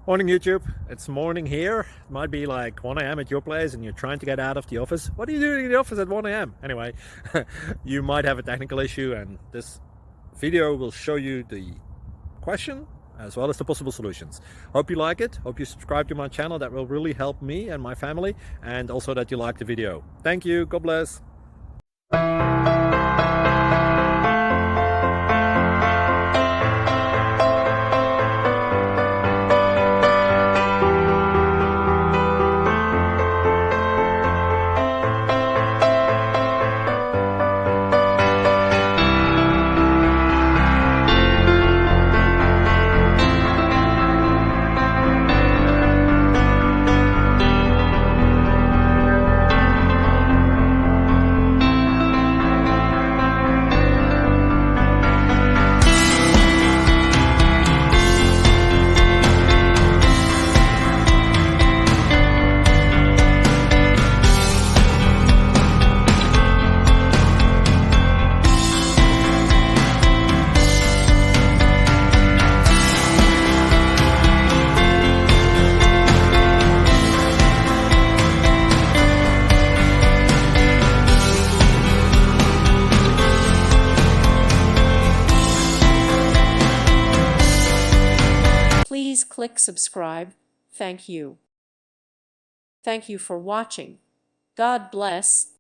Morning YouTube, it's morning here. It might be like 1 a.m. at your place and you're trying to get out of the office. What are you doing in the office at 1 a.m.? Anyway, you might have a technical issue and this video will show you the question as well as the possible solutions. Hope you like it, hope you subscribe to my channel. That will really help me and my family, and also that you like the video. Thank you, God bless. Please click subscribe. Thank you. Thank you for watching. God bless.